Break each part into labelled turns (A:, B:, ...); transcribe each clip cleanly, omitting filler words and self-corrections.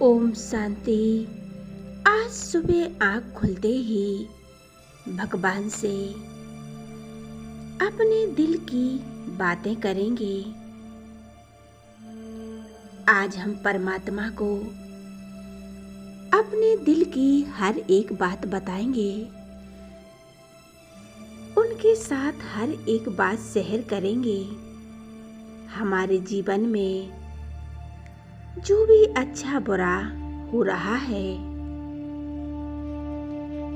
A: ओम शांति। आज सुबह आँख खुलते ही भगवान से अपने दिल की बातें करेंगे। आज हम परमात्मा को अपने दिल की हर एक बात बताएंगे। उनके साथ हर एक बात शेयर करेंगे। हमारे जीवन में जो भी अच्छा बुरा हो रहा है,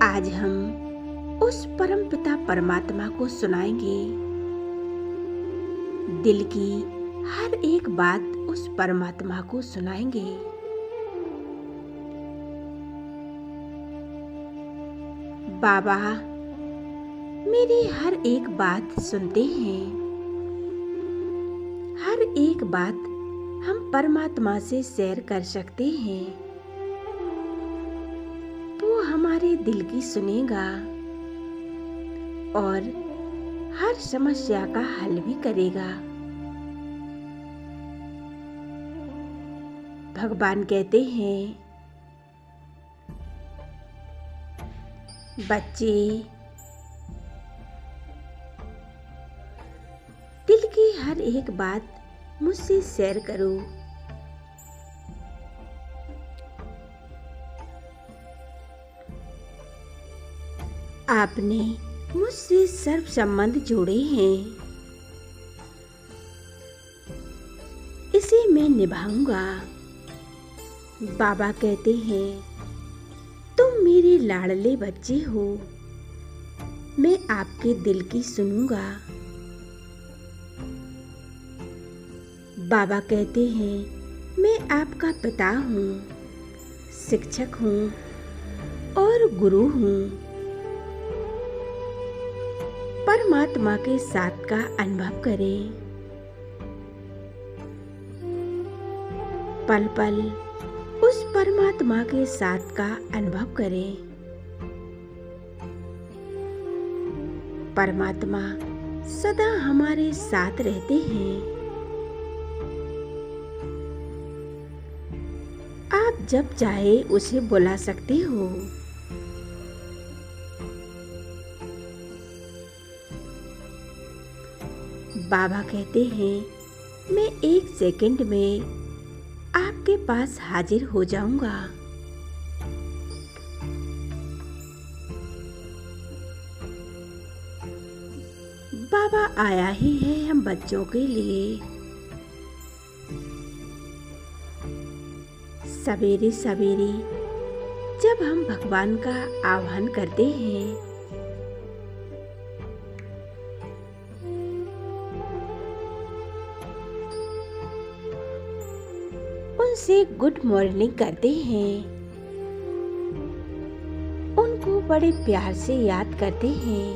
A: आज हम उस परमपिता परमात्मा को सुनाएंगे। दिल की हर एक बात उस परमात्मा को सुनाएंगे। बाबा मेरी हर एक बात सुनते हैं। हर एक बात हम परमात्मा से शेयर कर सकते हैं। वो हमारे दिल की सुनेगा और हर समस्या का हल भी करेगा। भगवान कहते हैं, बच्चे दिल की हर एक बात मुझसे शेयर करो। आपने मुझसे सर्व संबंध जोड़े हैं, इसे मैं निभाऊंगा। बाबा कहते हैं, तुम मेरे लाडले बच्चे हो, मैं आपके दिल की सुनूंगा। बाबा कहते हैं, मैं आपका पिता हूँ, शिक्षक हूँ और गुरु हूँ। परमात्मा के साथ का अनुभव करें। पल पल उस परमात्मा के साथ का अनुभव करें। परमात्मा सदा हमारे साथ रहते हैं। आप जब चाहे उसे बुला सकते हो। बाबा कहते हैं, मैं 1 सेकंड में आपके पास हाजिर हो जाऊंगा। बाबा आया ही है हम बच्चों के लिए। सवेरे सवेरे जब हम भगवान का आह्वान करते हैं, उनसे गुड मॉर्निंग करते हैं, उनको बड़े प्यार से याद करते हैं,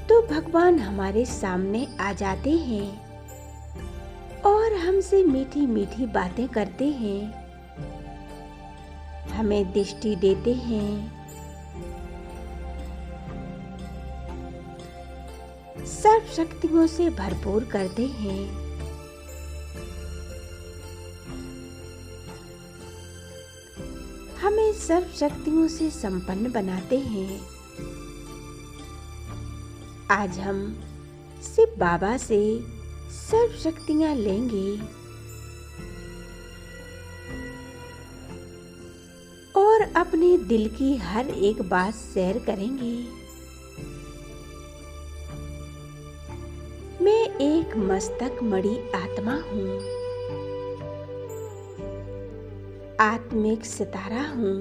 A: तो भगवान हमारे सामने आ जाते हैं और हमसे मीठी मीठी बातें करते हैं, हमें दृष्टि देते हैं, सर्व शक्तियों से भरपूर करते हैं। हमें सर्व शक्तियों से संपन्न बनाते हैं। आज हम शिव बाबा से सर्व शक्तियां लेंगे और अपने दिल की हर एक बात शेयर करेंगे। मैं एक मस्तक मणि आत्मा हूँ, आत्मिक सितारा हूँ।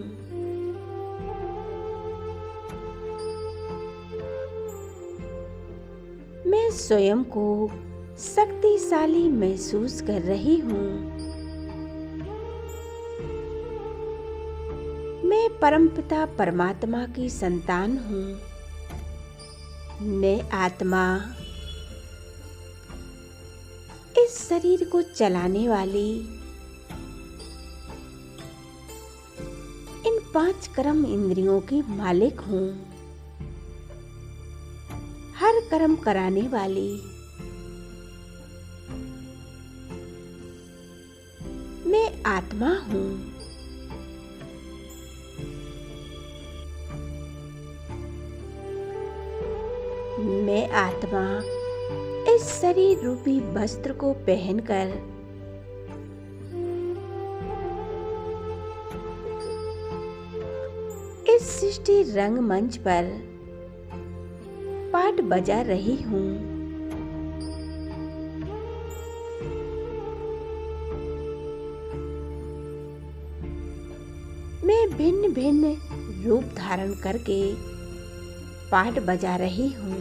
A: मैं स्वयं को शक्तिशाली महसूस कर रही हूँ। मैं परमपिता परमात्मा की संतान हूँ। मैं आत्मा इस शरीर को चलाने वाली इन 5 कर्म इंद्रियों की मालिक हूँ। हर कर्म कराने वाली आत्मा हूँ। मैं आत्मा इस शरीर रूपी वस्त्र को पहनकर इस सृष्टि रंगमंच पर पाठ बजा रही हूँ। मैं भिन्न भिन्न रूप धारण करके पाठ बजा रही हूँ।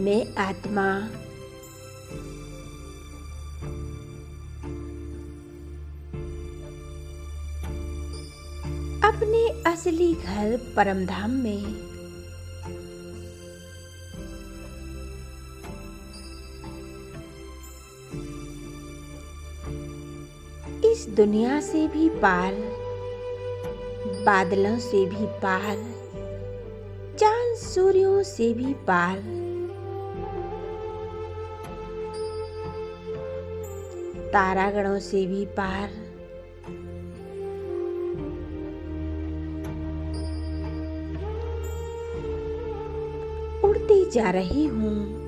A: मैं आत्मा अपने असली घर परमधाम में इस दुनिया से भी पार, बादलों से भी पार, चांद सूर्यों से भी पार, तारागणों से भी पार, उड़ती जा रही हूँ।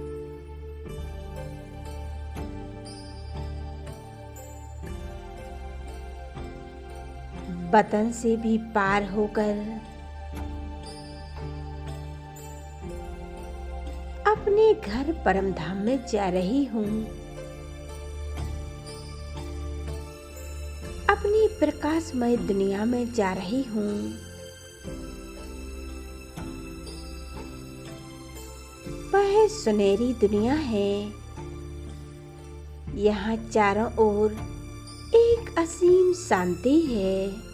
A: वतन से भी पार होकर अपने घर परमधाम में जा रही हूँ। अपनी प्रकाशमय दुनिया में जा रही हूँ। वह सुनहरी दुनिया है। यहाँ चारों ओर एक असीम शांति है।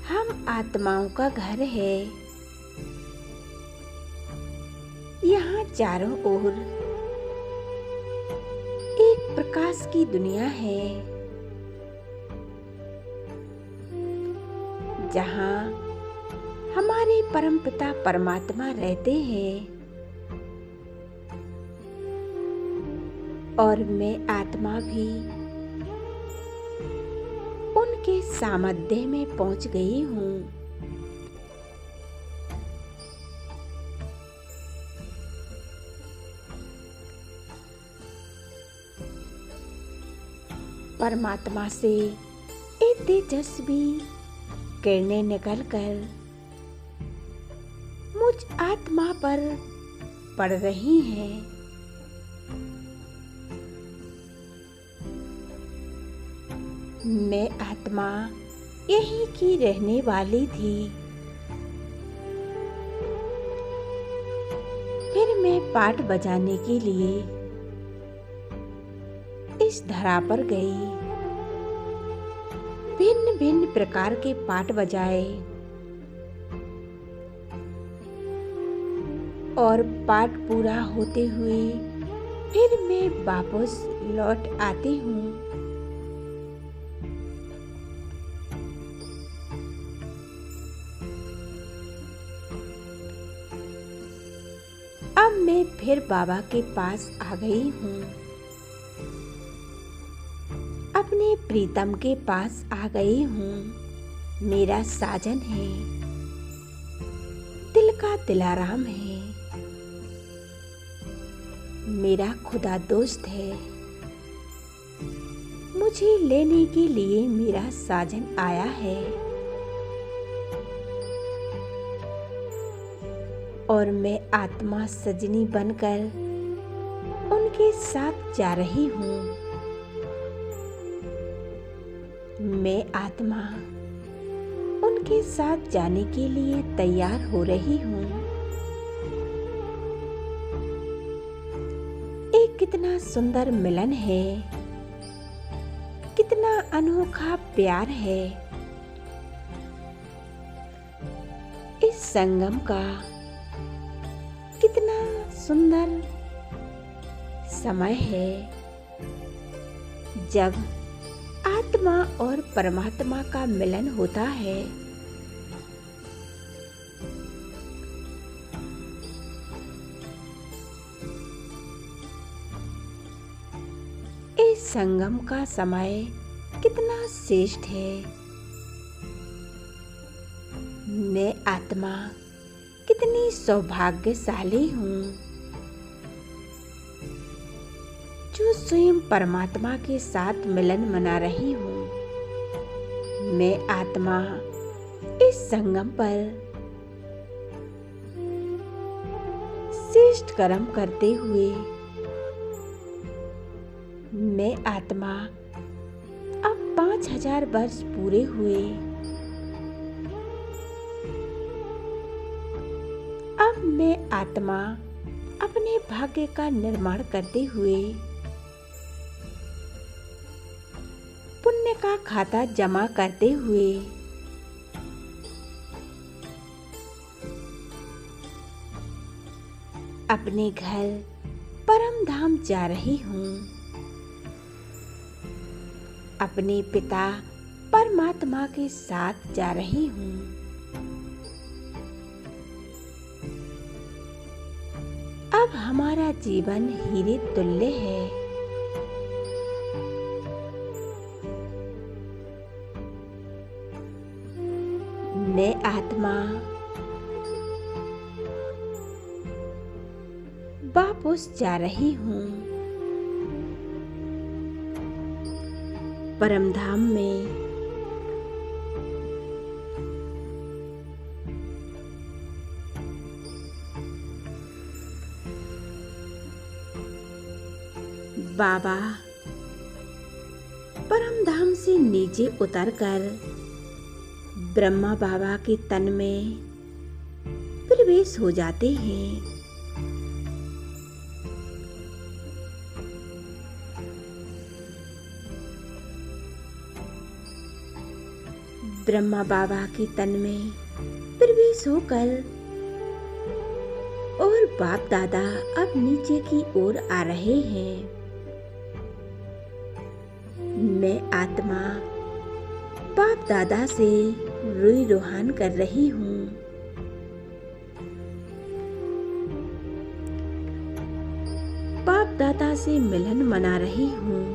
A: हम आत्माओं का घर है। यहाँ चारों ओर एक प्रकाश की दुनिया है, जहाँ हमारे परमपिता परमात्मा रहते हैं और मैं आत्मा भी उनके सामर्थ्य में पहुंच गई हूँ। परमात्मा से एक तेजस्वी किरणें निकलकर मुझ आत्मा पर पड़ रही हैं। मैं आत्मा यहीं की रहने वाली थी। फिर मैं पाठ बजाने के लिए इस धरा पर गई। भिन्न भिन्न प्रकार के पाठ बजाए और पाठ पूरा होते हुए फिर मैं वापस लौट आती हूँ। अब मैं फिर बाबा के पास आ गई हूँ। अपने प्रीतम के पास आ गई हूँ। मेरा साजन है, दिल का दिलाराम है, मेरा खुदा दोस्त है। मुझे लेने के लिए मेरा साजन आया है और मैं आत्मा सजनी बनकर उनके साथ जा रही हूँ। मैं आत्मा उनके साथ जाने के लिए तैयार हो रही हूँ। एक कितना सुंदर मिलन है, कितना अनोखा प्यार है। इस संगम का कितना सुंदर समय है, जब आत्मा और परमात्मा का मिलन होता है। इस संगम का समय कितना श्रेष्ठ है। मैं आत्मा कितनी सौभाग्यशाली हूँ जो स्वयं परमात्मा के साथ मिलन मना रही हूँ। मैं आत्मा इस संगम पर श्रेष्ठ कर्म करते हुए मैं आत्मा अब 5000 वर्ष पूरे हुए। अब मैं आत्मा अपने भाग्य का निर्माण करते हुए पुण्य का खाता जमा करते हुए अपने घर परम धाम जा रही हूँ। अपने पिता परमात्मा के साथ जा रही हूँ। अब हमारा जीवन हीरे तुल्य है। मैं आत्मा वापस जा रही हूँ। परमधाम में बाबा परमधाम से नीचे उतरकर ब्रह्मा बाबा के तन में प्रवेश हो जाते हैं। ब्रह्मा बाबा के तन में प्रवेश होकर और बाप दादा अब नीचे की ओर आ रहे हैं। मैं आत्मा बाप दादा से रुई रोहान कर रही हूँ। बाप दादा से मिलन मना रही हूँ।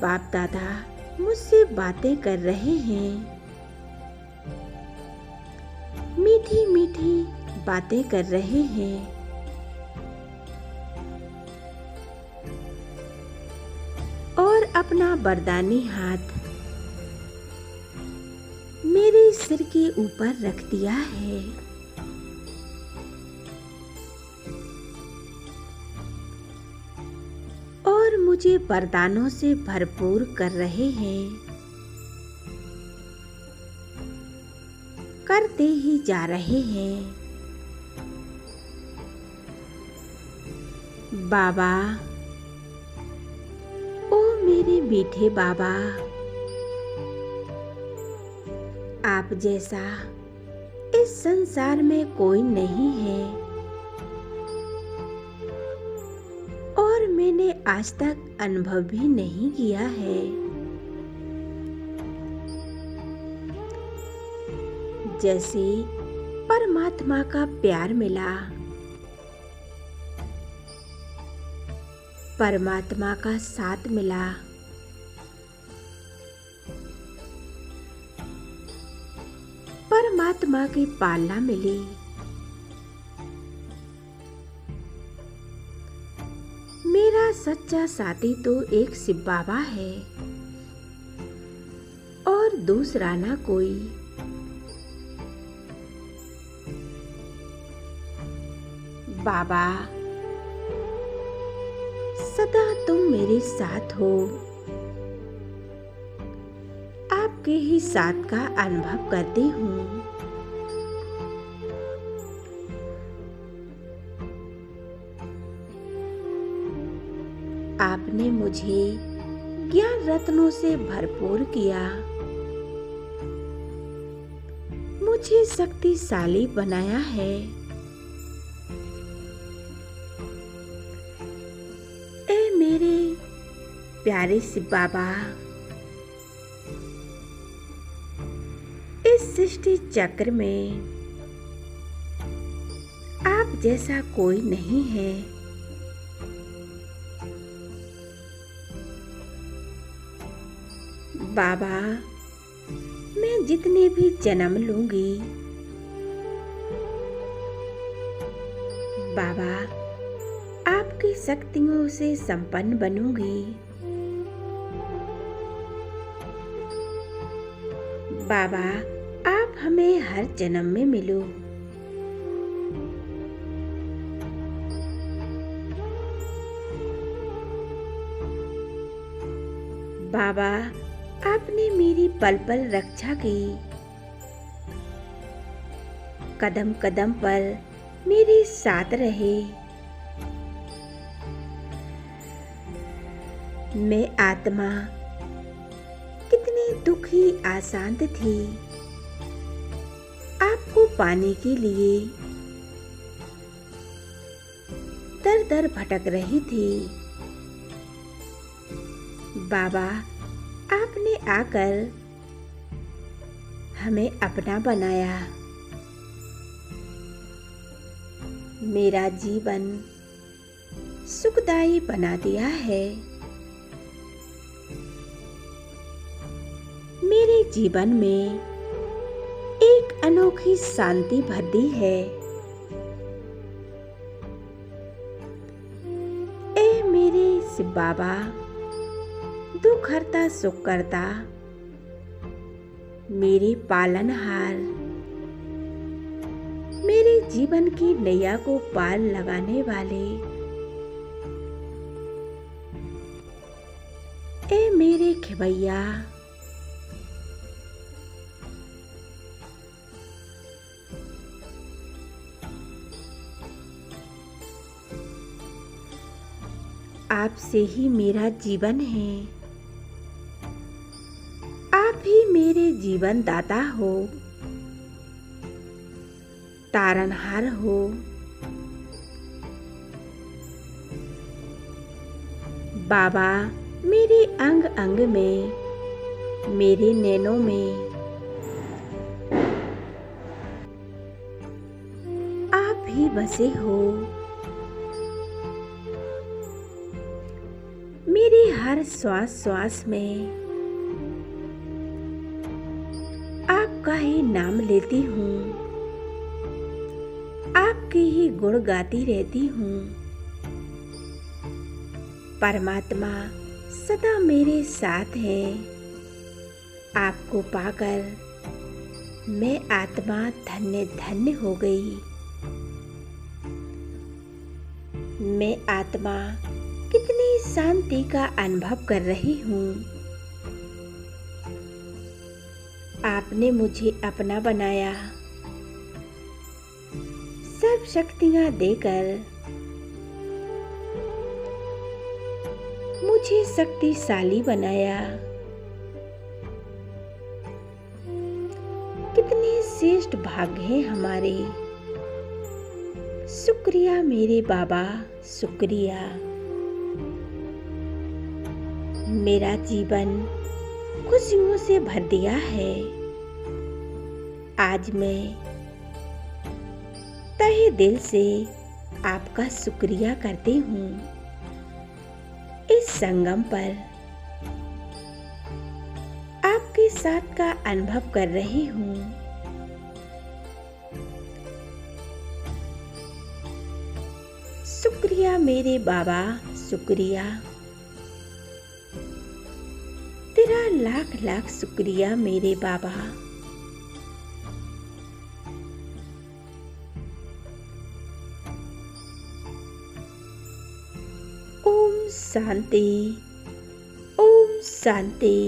A: बाप दादा मुझसे बातें कर रहे हैं। मीठी मीठी बातें कर रहे हैं। और अपना वरदानी हाथ मेरे सिर के ऊपर रख दिया है। और मुझे वरदानों से भरपूर कर रहे हैं। करते ही जा रहे हैं। बाबा, ओ मेरे मीठे बाबा, आप जैसा इस संसार में कोई नहीं है और मैंने आज तक अनुभव भी नहीं किया है। जैसे परमात्मा का प्यार मिला, परमात्मा का साथ मिला, परमात्मा की पालना मिली। मेरा सच्चा साथी तो एक शिव बाबा है और दूसरा ना कोई। बाबा, सदा तुम मेरे साथ हो। आपके ही साथ का अनुभव करती हूँ। आपने मुझे ज्ञान रत्नों से भरपूर किया, मुझे शक्तिशाली बनाया है। ए मेरे प्यारे शिव बाबा, इस सृष्टि चक्र में आप आप जैसा कोई नहीं है। बाबा, मैं जितने भी जन्म लूंगी, बाबा आपकी शक्तियों से संपन्न बनूंगी। बाबा, आप हमें हर जन्म में मिलो। बाबा, आपने मेरी पल पल रक्षा की। कदम कदम पर मेरे साथ रहे। मैं आत्मा कितनी दुखी अशांत थी, आपको पाने के लिए दर दर भटक रही थी। बाबा, आपने आकर हमें अपना बनाया। मेरा जीवन सुखदायी बना दिया है। मेरे जीवन में एक अनोखी शांति भर दी है। ए मेरे शिव बाबा, दुख हरता सुख करता, मेरे पालनहार, मेरे जीवन की नैया को पार लगाने वाले, ए मेरे खिवैया, आपसे ही मेरा जीवन है। आप ही मेरे जीवन दाता हो, तारनहार हो। बाबा, मेरे अंग अंग में, मेरे नैनों में आप ही बसे हो। मेरे हर श्वास श्वास में आपका ही नाम लेती हूँ, आपके ही गुण गाती रहती हूँ। परमात्मा सदा मेरे साथ है। आपको पाकर मैं आत्मा धन्य धन्य हो गई। मैं आत्मा कितनी शांति का अनुभव कर रही हूँ। आपने मुझे अपना बनाया, सब शक्तियाँ देकर मुझे शक्तिशाली बनाया। कितने श्रेष्ठ भाग्य हैं हमारे। शुक्रिया मेरे बाबा, शुक्रिया। मेरा जीवन खुशियों से भर दिया है। आज मैं तहे दिल से आपका शुक्रिया करती हूँ। इस संगम पर आपके साथ का अनुभव कर रही हूँ। शुक्रिया मेरे बाबा, शुक्रिया। तेरा लाख लाख शुक्रिया मेरे बाबा। ओम शांति, ओम शांति।